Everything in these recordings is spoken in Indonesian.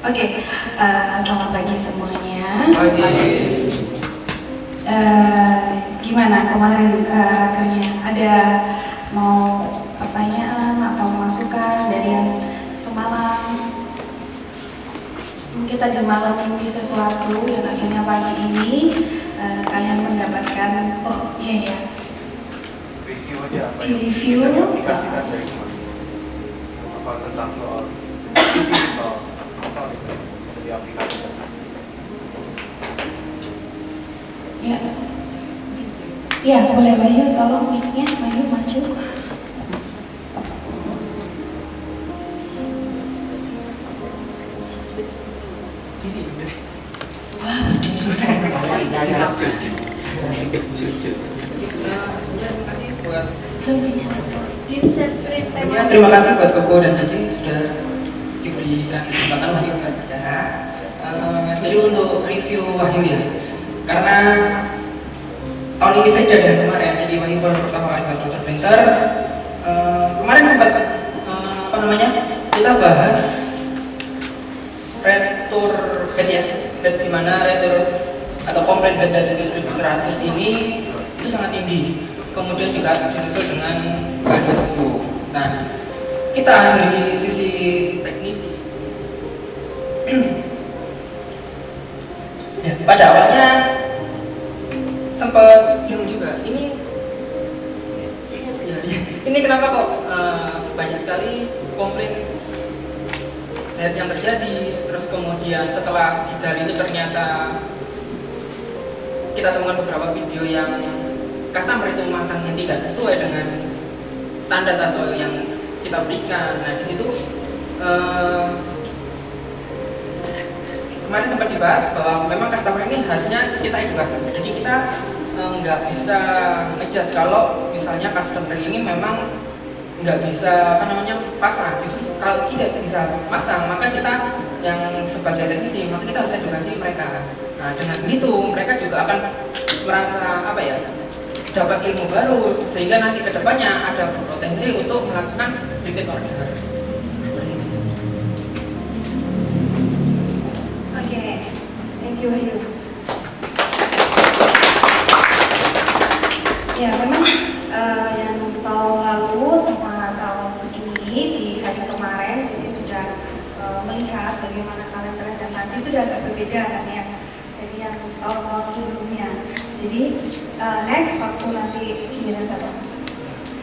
Oke, selamat pagi semuanya. Pagi. Gimana kemarin akhirnya ada mau pertanyaan atau masukan dari yang semalam? Mungkin tadi malam mimpi sesuatu yang akhirnya pagi ini kalian mendapatkan, oh iya ya, Review aja apa di yang review bisa diaplikasikan dari kemarin. Apa tentang soal atau apa itu bisa diaplikasikan. ya. Ya, boleh Bayu, tolong mic-nya, Bayu maju. Terima kasih buat Koko dan Tati sudah diberikan kesempatan Wahyu berbicara. Jadi untuk review Wahyu ya, karena tahun ini beda dari kemarin. Jadi Wahyu baru pertama kali buat Dokter Pinter. Kemarin sempat kita bahas retur bed ya, bed di mana retur atau komplain bed dari 1100 ini itu sangat tinggi. Kemudian juga disusul dengan K210. Nah, kita dari sisi teknisi ya, pada awalnya sempat bingung juga ini kenapa kok banyak sekali komplain bed yang terjadi. Terus kemudian setelah digali itu ternyata kita temukan beberapa video yang customer itu memasangnya tidak sesuai dengan standar atau yang kita berikan. Nah, di situ kemarin sempat dibahas bahwa memang customer ini harusnya kita edukasi. Jadi kita nggak bisa ngejudge kalau misalnya customer ini memang nggak bisa pasang. Justru kalau tidak bisa pasang, maka kita yang sebagai teknisi, maka kita harus edukasi mereka. Nah, dengan begitu mereka juga akan merasa dapat ilmu baru, sehingga nanti kedepannya ada potensi untuk melakukan repeat order. Oke, thank you Wahyu. Ya memang yang tahun lalu sama tahun ini di hari kemarin Cici sudah melihat bagaimana kalian presentasi sudah agak berbeda kan ya dari yang tahun-tahun sebelumnya. Jadi next waktu nanti giliran siapa?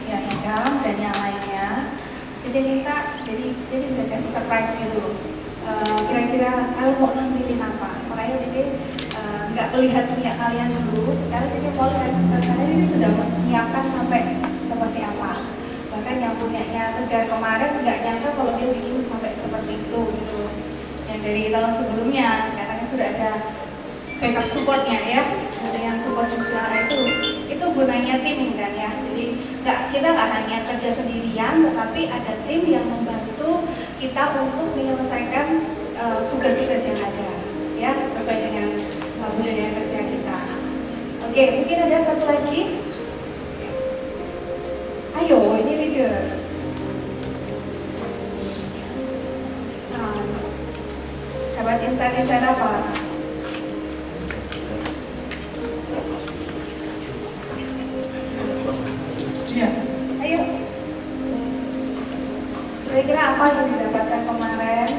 Ya Hikam dan yang lainnya. Cici minta, jadi Cici bisa kasih surprise gitu. Kira-kira kalian mau nampilin apa? Makanya Cici nggak melihat punya kalian dulu, karena Cici mau lihat kalian ini sudah menyiapkan sampai seperti apa. Bahkan yang punyanya Tegar kemarin nggak nyangka kalau dia bikin sampai seperti itu gitu. Yang dari tahun sebelumnya katanya sudah ada backup supportnya ya, dengan support juga. Itu gunanya tim kan ya. Jadi kita nggak hanya kerja sendirian, tetapi ada tim yang membantu kita untuk menyelesaikan tugas-tugas yang ada ya, sesuai dengan budaya kerja kita. Oke, mungkin ada satu lagi. Ayo, ini leaders. Dapat insight apa? Ya, ayo. Kira-kira apa yang didapatkan kemarin?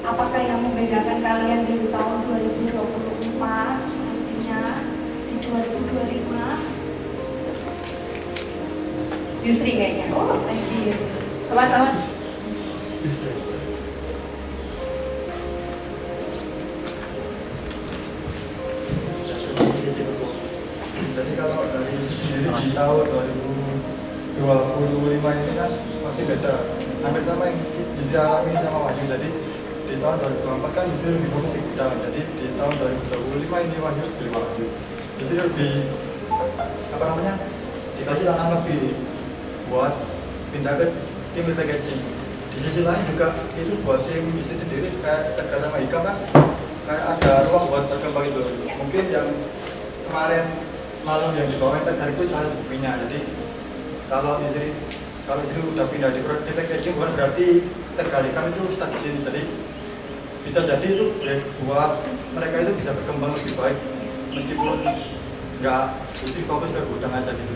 Apakah yang membedakan kalian di tahun 2024 nantinya di 2025? Yusri kayaknya. Oh, Agis. Sama-sama. Jadi kalau dari sendiri di tahun 2025 ini kan pasti beda, hampir sama yang dialami sama Wahyu. Jadi di tahun 2024 kan justru lebih fokus di gudang, jadi di tahun 2025 ini Wahyu lebih maju, justru lebih dikasih tantangan lebih buat pindah ke tim packaging. Di sisi lain juga itu buat tim bisnis sendiri kayak Tegar sama Ika kan kayak ada ruang buat berkembang itu. Mungkin yang kemarin lalu yang dibawa Tegar itu salah satu buktinya. Jadi kalau istri udah pindah di packaging bukan berarti tergalihkan itu stuck di sini. Jadi bisa jadi itu buat mereka itu bisa berkembang lebih baik meskipun nggak mesti fokus ke gudang aja gitu.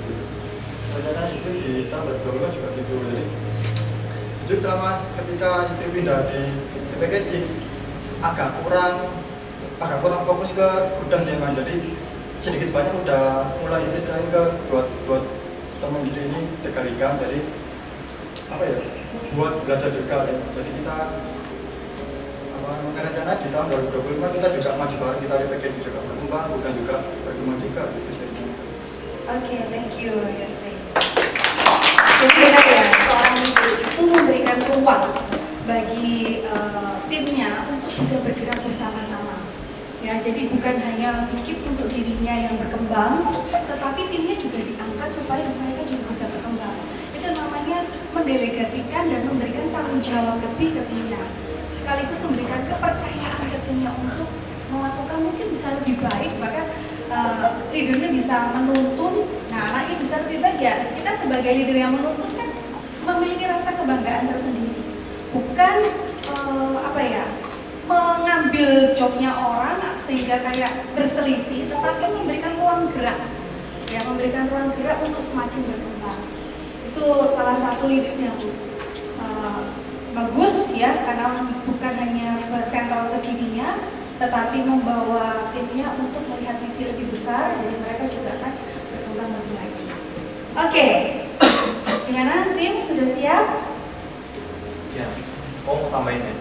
Rencana itu di tahun 2012 juga gitu. Jadi justru selama ketika itu pindah di packaging agak kurang fokus ke gudang sih emang. Jadi sedikit banyak udah mulai istilahnya ke buat teman ini tergalihkan. Jadi apa ya, buat belajar juga ya. Jadi kita rencana di tahun 2025 kita juga maju bareng, kita packaging juga berkembang, bukan juga berkembang juga gitu sih. Oke, thank you Yosri. Kira-kira ya, seorang ibu itu memberikan ruang bagi timnya untuk juga bergerak bersama-sama. Ya, jadi bukan hanya bikin untuk dirinya yang berkembang, tetapi timnya juga diangkat supaya mereka juga bisa berkembang. Itu namanya mendelegasikan dan memberikan tanggung jawab lebih ke timnya, sekaligus memberikan kepercayaan ke timnya untuk melakukan mungkin bisa lebih baik, bahkan leadernya bisa menuntun, nah anaknya bisa lebih baik. Ya, kita sebagai leader yang menuntun kan memiliki rasa kebanggaan tersendiri, bukan mengambil jobnya orang sehingga kayak berselisih, tetapi memberikan ruang gerak, ya, memberikan ruang gerak untuk semakin berkembang. Itu salah satu leader yang bagus ya, karena bukan hanya sentral ke dirinya, tetapi membawa timnya untuk melihat visi lebih besar, jadi mereka juga akan berkembang lebih lagi. Oke, gimana tim, sudah siap? Ya, mau tambahin ya.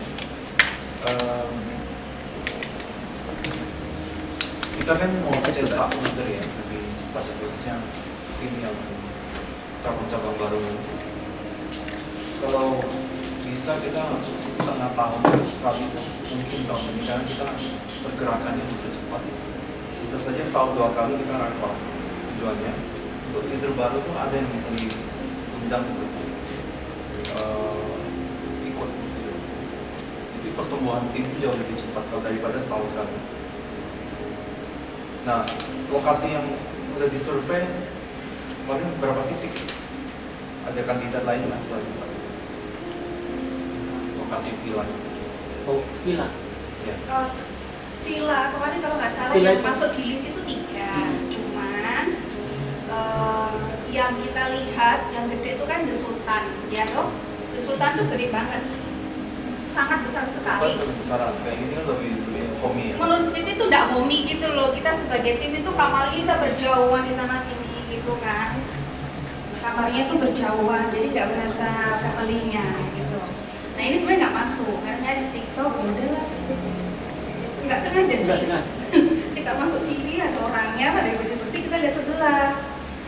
Kita kan mau cetak leader ya, lebih pada khususnya tim yang cabang-cabang baru. Kalau bisa kita setengah tahun sekali mungkin tahun ini, karena kita pergerakannya lebih cepat. Bisa saja setahun 2 kali kita rampak. Tujuannya untuk leader baru tuh ada yang bisa diundang untuk ikut gitu. Jadi pertumbuhan tim itu jauh lebih cepat kalau daripada setahun sekali. Nah, lokasi yang udah disurvey kemarin berapa titik? Ada kandidat lain nggak selain itu? Lokasi villa. Oh, villa. Ya. Villa kemarin kalau nggak salah Villa yang itu? masuk di list itu 3, cuman yang kita lihat yang gede itu kan The Sultan, ya toh? The Sultan tuh gede banget, sangat besar sekali. Besaran kayak gini kan lebih homey ya. Menurut Cici itu tidak homey gitu loh. Kita sebagai tim itu kamarnya bisa berjauhan di sana sini gitu kan. Kamarnya tuh berjauhan, jadi nggak berasa family-nya gitu. Nah ini sebenarnya nggak masuk, karena nyari di TikTok ya udahlah. Nggak sengaja sih. Kita masuk sini ada orangnya, ada yang bersih, kita lihat sebelah.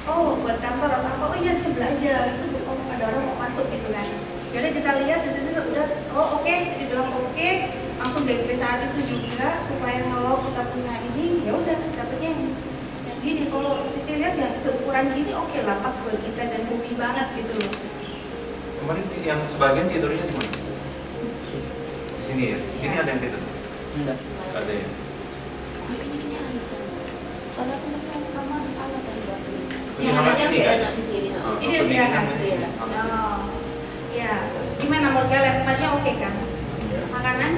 Oh buat kantor atau apa? Oh iya di sebelah aja. Itu oh ada orang mau masuk gitu kan. Jadi kita lihat di situ udah oh oke, jadi bilang oke, langsung dari saat itu juga supaya kalau kita punya ini ya udah dapetnya yang gini. Kalau Cici lihat yang seukuran gini oke lah, pas buat kita dan bumi banget gitu loh. Kemarin yang sebagian tidurnya di mana? Di sini ya. Di sini ada yang tidur. Enggak. Ada ya. Ini aja. Soalnya aku mau kamar alat dari batu. Ini hangatnya ini kan? enak di sini. Ini udah biasa. Iya. Oh, ya. Gimana Morga? Tempatnya oke kan? Makanan?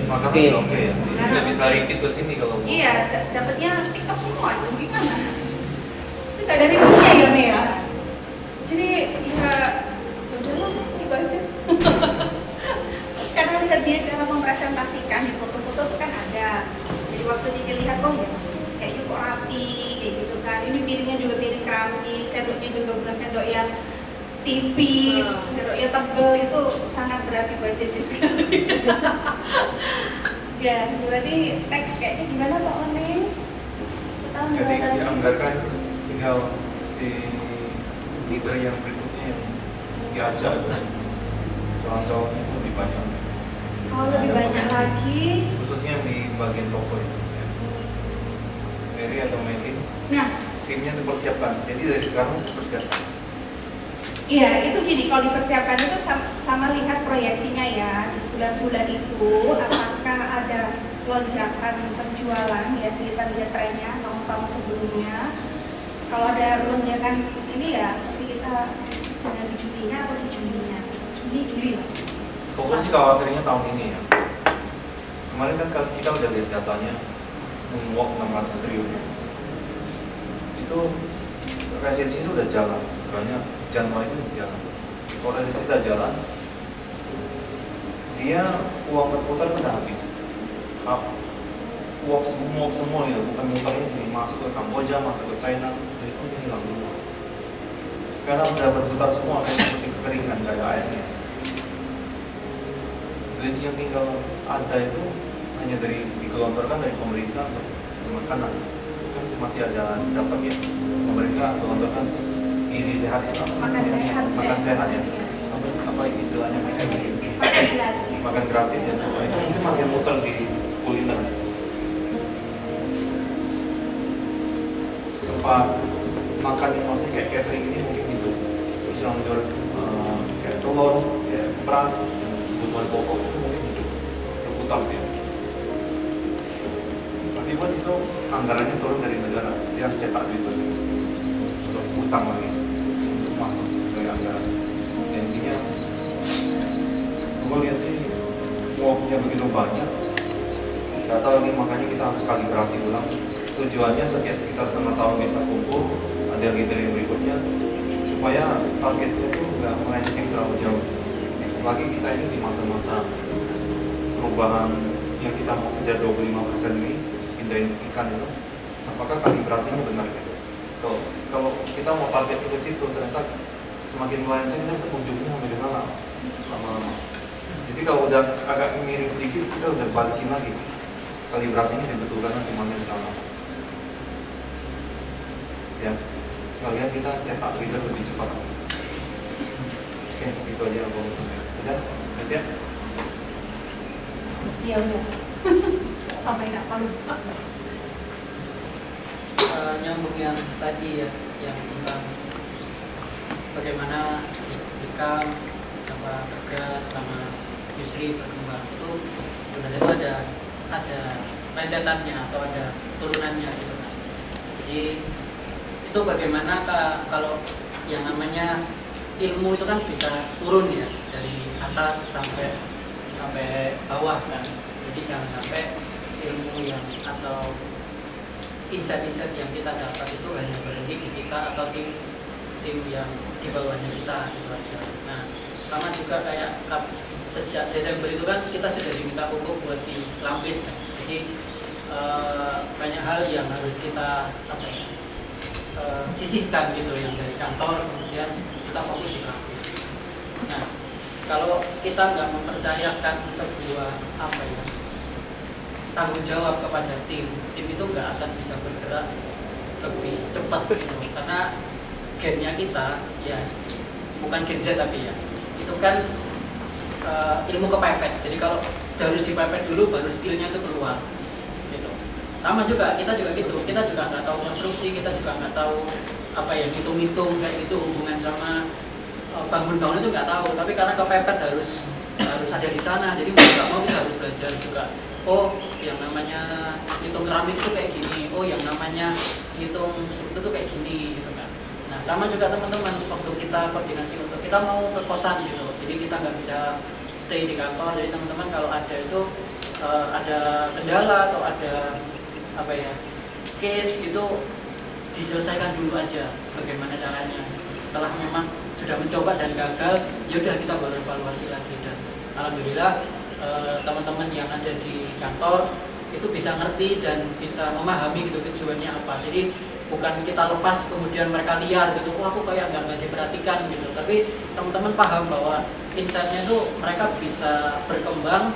Makanan oke ya. Jadi nggak bisa repeat ke sini kalau mau. Iya, dapatnya TikTok semua itu gimana? Sih nggak ada reviewnya ya Mea. Jadi ya udah itu aja. Karena lihat dia cara mempresentasikan di foto-foto itu kan ada. Jadi waktu Cici lihat oh ya kayaknya kok rapi kayak gitu kan. Ini piringnya juga piring keramik, sendoknya juga bukan sendok yang tipis, sendoknya tebel, itu sangat berarti buat Cici sekali. Ya, berarti teks kayaknya gimana Pak Oning? Tahu nggak Jadi tadi? dianggarkan tinggal si leader yang berikutnya yang diajak calon-calonnya itu lebih banyak. Kalau lebih banyak lagi, Khususnya di bagian toko itu. Ya. Mary atau Melly, nah timnya dipersiapkan. Jadi dari sekarang dipersiapkan. iya itu gini, kalau dipersiapkan itu sama lihat proyeksinya ya di bulan-bulan itu apakah ada lonjakan penjualan ya, kita lihat trennya tahun-tahun sebelumnya. Kalau ada lonjakan ini ya pasti kita jangan di Julinya atau di Julinya. Ini Juli ya? Pokoknya sih khawatirnya tahun ini ya. Kemarin kan kita udah lihat datanya, menguap 600 triliun. Itu resesi itu udah jalan, sebenarnya Januari itu udah jalan. Kalau resesi udah jalan, dia uang berputar udah habis. Uap semua ya, bukan mutarnya jadi masuk ke Kamboja, masuk ke China, itu hilang dulu. Karena udah berputar semua kayak seperti kekeringan, gak ada airnya. Duit yang tinggal ada itu hanya digelontorkan dari pemerintah untuk makanan. Kan masih ada dapat ya, pemerintah gelontorkan gizi sehat ya, Makan sehat. makan sehat ya. Apa istilahnya makan gratis ya. Itu mungkin masih muter di kuliner. Tempat makan yang masih kayak catering ini mungkin gitu. Terus yang jual kayak telur, kayak beras, kebutuhan pokok itu mungkin hidup berputar ya. Tapi buat itu anggarannya turun dari negara, dia harus cetak duit lagi untuk utang lagi untuk masuk sebagai anggaran. Dan intinya gue lihat sih uangnya begitu banyak, nggak tahu lagi, makanya kita harus kalibrasi ulang. Tujuannya setiap kita setengah tahun bisa kumpul, ada lagi dari berikutnya, supaya targetnya itu nggak melenceng terlalu jauh. Apalagi kita ini di masa-masa perubahan yang kita mau kejar 25% ini, pindahin ikan itu, apakah kalibrasinya benar gitu? Kalau kita mau target ke situ, ternyata semakin melenceng kan ujungnya sampai di mana lama-lama. Jadi kalau udah agak miring sedikit, kita udah balikin lagi. Kalibrasinya dibetulkan nanti mana yang salah. Ya, sekalian kita cetak reader lebih cepat. Oke, itu aja yang mau saya. Udah, siap? Iya udah. Sampai nggak palu. Nyambung yang tadi ya, yang tentang bagaimana Ikam sama kerja sama Yusri berkembang itu sebenarnya itu ada rentetannya atau ada turunannya gitu kan. Jadi itu bagaimana kalau yang namanya ilmu itu kan bisa turun ya dari atas sampai bawah kan. Jadi jangan sampai ilmu yang atau insight-insight yang kita dapat itu hanya berhenti di kita atau tim yang di bawahnya kita gitu aja. Nah, sama juga kayak sejak Desember itu kan kita sudah diminta pupuk buat di Lampis kan. Jadi banyak hal yang harus kita sisihkan gitu yang dari kantor, kemudian kita fokus di Lampis. Nah, kalau kita nggak mempercayakan sebuah tanggung jawab kepada tim itu nggak akan bisa bergerak lebih cepat gitu. Karena gennya kita ya bukan gen Z tapi ya itu kan ilmu kepepet. Jadi kalau harus dipepet dulu baru skillnya itu keluar gitu. Sama juga kita juga gitu, kita juga nggak tahu konstruksi, kita juga nggak tahu hitung-hitung kayak gitu hubungan sama bangun-bangun itu nggak tahu. Tapi karena kepepet harus ada di sana, jadi mau nggak mau kita harus belajar juga. Oh, yang namanya hitung keramik itu kayak gini. Oh, yang namanya hitung struktur itu kayak gini gitu kan. Nah, sama juga teman-teman waktu kita koordinasi untuk kita mau ke kosan gitu. Jadi kita nggak bisa stay di kantor. Jadi teman-teman kalau ada itu ada kendala atau ada case gitu diselesaikan dulu aja bagaimana caranya. Setelah memang sudah mencoba dan gagal, ya udah kita baru evaluasi lagi. Dan alhamdulillah teman-teman yang ada di kantor itu bisa ngerti dan bisa memahami gitu tujuannya apa. Jadi bukan kita lepas kemudian mereka liar gitu, oh aku kayak nggak diperhatikan gitu. Tapi teman-teman paham bahwa insight-nya itu mereka bisa berkembang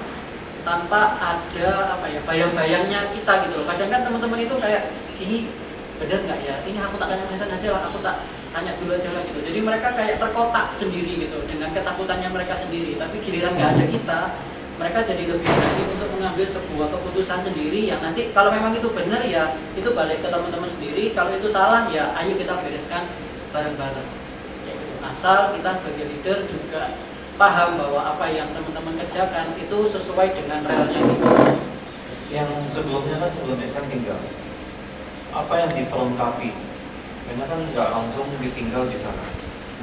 tanpa ada bayang-bayangnya kita gitu loh. Kadang kan teman-teman itu kayak ini benar nggak ya? Ini aku tak tanya Mesan aja lah, aku tak tanya dulu aja lah gitu. Jadi mereka kayak terkotak sendiri gitu dengan ketakutannya mereka sendiri. Tapi giliran nggak ada kita, mereka jadi lebih berani untuk mengambil sebuah keputusan sendiri yang nanti kalau memang itu benar ya itu balik ke teman-teman sendiri. Kalau itu salah ya ayo kita bereskan bareng-bareng. Asal kita sebagai leader juga paham bahwa apa yang teman-teman kerjakan itu sesuai dengan realnya itu. Yang sebelumnya kan Esan tinggal, apa yang diperlengkapi, karena kan nggak langsung ditinggal di sana.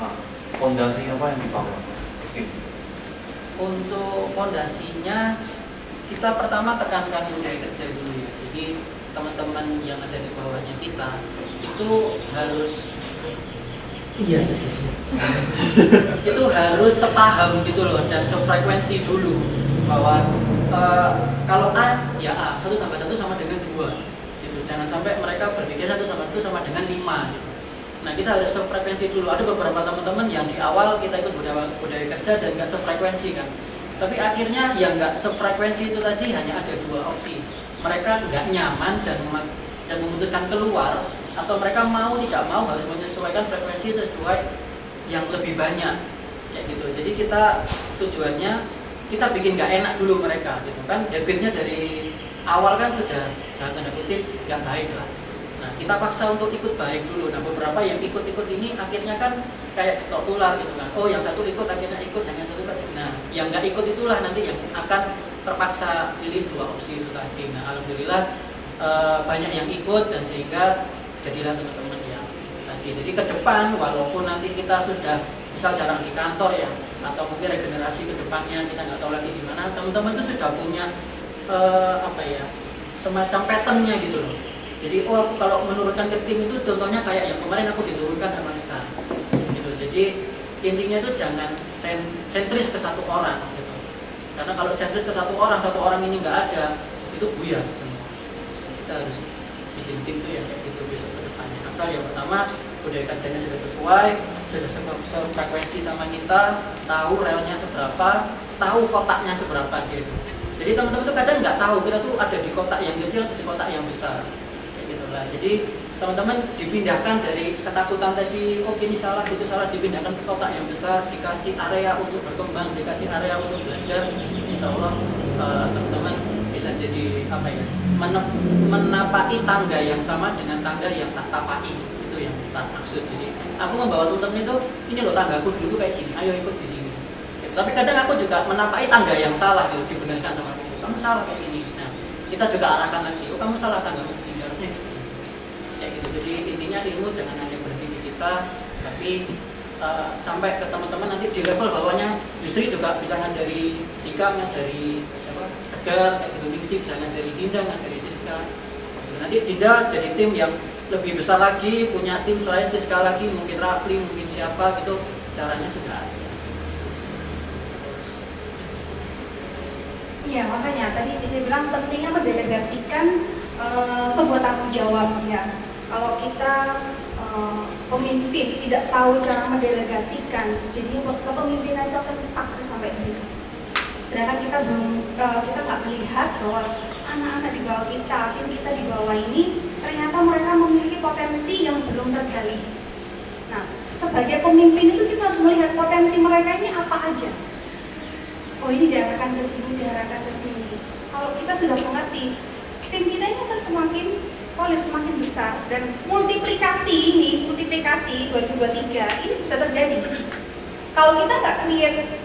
Nah, fondasi apa yang dibangun? untuk fondasinya kita pertama tekankan budaya kerja dulu ya. Jadi teman-teman yang ada di bawahnya kita itu harus itu harus sepaham gitu loh dan sefrekuensi dulu bahwa kalau A ya A, 1 tambah 1 sama dengan 2 gitu. Jangan sampai mereka berpikir 1 tambah 1 sama dengan 5 gitu. Nah kita harus sefrekuensi dulu. Ada beberapa teman-teman yang di awal kita ikut budaya kerja dan nggak sefrekuensi kan. Tapi akhirnya yang nggak sefrekuensi itu tadi hanya ada 2 opsi. Mereka nggak nyaman dan memutuskan keluar, atau mereka mau tidak mau harus menyesuaikan frekuensi sesuai yang lebih banyak kayak gitu. Jadi kita tujuannya kita bikin nggak enak dulu mereka gitu kan. Habitnya dari awal kan sudah dalam tanda kutip yang baik lah. Nah kita paksa untuk ikut baik dulu. Nah beberapa yang ikut-ikut ini akhirnya kan kayak ketok tular gitu kan. Oh yang satu ikut akhirnya ikut, yang satu ikut. Nah yang nggak ikut itulah nanti yang akan terpaksa pilih 2 opsi itu tadi. Nah alhamdulillah banyak yang ikut dan sehingga jadilah teman-teman yang tadi. Jadi ke depan walaupun nanti kita sudah misal jarang di kantor ya, atau mungkin regenerasi ke depannya kita nggak tahu lagi di mana, teman-teman itu sudah punya apa ya, semacam patternnya gitu loh. Jadi oh kalau menurunkan ke tim itu contohnya kayak yang kemarin aku diturunkan sama Nisa gitu. Jadi intinya itu jangan sentris ke satu orang gitu. Karena kalau sentris ke satu orang ini nggak ada, itu buyar semua. Kita harus bikin tim itu ya kayak gitu besok ke depannya. Asal yang pertama budaya kerjanya sudah sesuai, sudah sefrekuensi sama kita, tahu relnya seberapa, tahu kotaknya seberapa gitu. Jadi teman-teman tuh kadang nggak tahu kita tuh ada di kotak yang kecil atau di kotak yang besar kayak gitulah. Jadi teman-teman dipindahkan dari ketakutan tadi, oh ini salah itu salah, dipindahkan ke kotak yang besar, dikasih area untuk berkembang, dikasih area untuk belajar. Insya Allah teman-teman bisa jadi apa ya, menapaki tangga yang sama dengan tangga yang tak tapaki, itu yang tak maksud. Jadi aku membawa teman-teman itu, ini loh tanggaku dulu kayak gini, ayo ikut di sini. Gitu. Tapi kadang aku juga menapaki tangga yang salah gitu, dibenarkan sama aku, kamu salah kayak gini. Nah kita juga arahkan lagi, oh kamu salah tanggamu begini, harusnya kayak gitu. Jadi intinya ilmu jangan hanya berhenti di kita, tapi sampai ke teman-teman nanti di level bawahnya. Yusri juga bisa ngajari Dika, ngajari siapa, Tegar, kayak gitu. Ningsi bisa ngajari Dinda, ngajari Siska. Nanti Dinda jadi tim yang lebih besar lagi, punya tim selain Siska lagi, mungkin Rafli, mungkin siapa gitu. Caranya sudah ada. Iya, makanya tadi Cici bilang pentingnya mendelegasikan sebuah tanggung jawab ya. Kalau kita pemimpin tidak tahu cara mendelegasikan, jadi kepemimpinan itu akan stuck sampai di situ. Sedangkan kita nggak melihat bahwa anak-anak di bawah kita, tim kita di bawah ini ternyata mereka memiliki potensi yang belum tergali. Nah, sebagai pemimpin itu kita harus melihat potensi mereka ini apa aja. Oh ini diarahkan ke sini, diarahkan ke sini. Kalau kita sudah mengerti, tim kita ini akan semakin solid, semakin besar, dan multiplikasi 2023 ini bisa terjadi. Kalau kita nggak create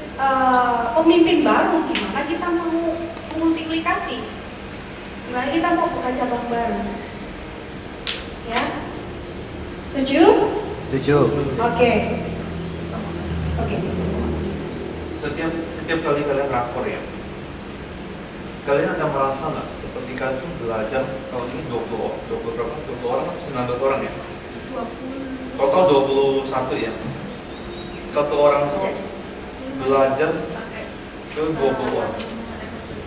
pemimpin baru, gimana kita mau multiplikasi? Gimana kita mau buka cabang baru? Ya, setuju? Setuju. Oke. Oke. Setiap kali kalian rakor ya, kalian akan merasa nggak seperti kalian tuh belajar, kalau ini 20 orang atau 19 orang ya? 20. Total 21 ya. Satu orang itu belajar ke 20 orang.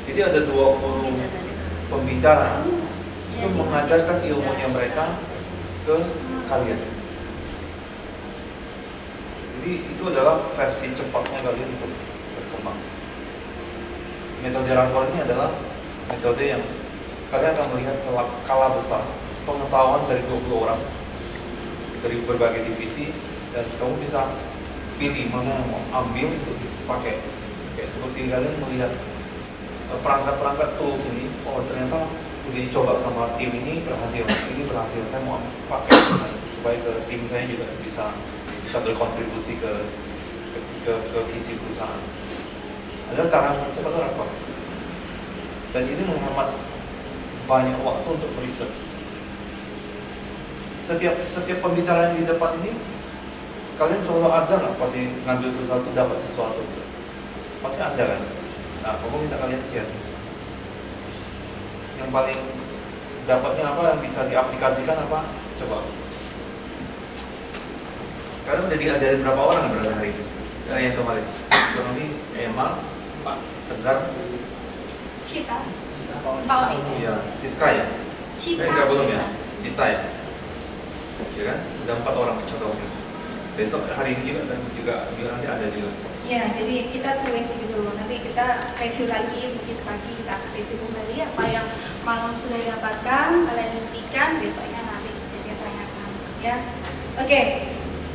Jadi ada 20 pembicara itu mengajarkan ilmunya mereka ke kalian. Jadi itu adalah versi cepatnya kalian untuk berkembang. Metode rakor ini adalah metode yang kalian akan melihat skala besar pengetahuan dari 20 orang dari berbagai divisi, dan kamu bisa pilih mana yang mau ambil untuk dipakai. Kayak seperti kalian melihat perangkat-perangkat tools ini, oh ternyata udah dicoba sama tim ini berhasil, saya mau pakai supaya ke tim saya juga bisa berkontribusi ke visi perusahaan. Adalah cara cepat rakor, dan ini menghemat banyak waktu untuk research. Setiap pembicaraan di depan ini, kalian selalu ada nggak pasti ngambil sesuatu, dapat sesuatu. Pasti ada kan? Nah, Koko minta kalian share. Yang paling dapatnya apa, yang bisa diaplikasikan apa? Coba. Kalian udah diajarin berapa orang berarti hari ini? Yang kemarin. Ekonomi, Emma, Pak Tegar, Cita. iya, Siska ya? Cita. Enggak belum ya? Cita ya? Ya kan? Udah 4 orang contohnya. Besok hari ini juga dan juga nanti ada juga. Ya, jadi kita tulis gitu loh. Nanti kita review lagi, mungkin pagi kita review kembali apa yang malam sudah didapatkan, kalian buktikan, besoknya nanti kita tanyakan. Ya, oke.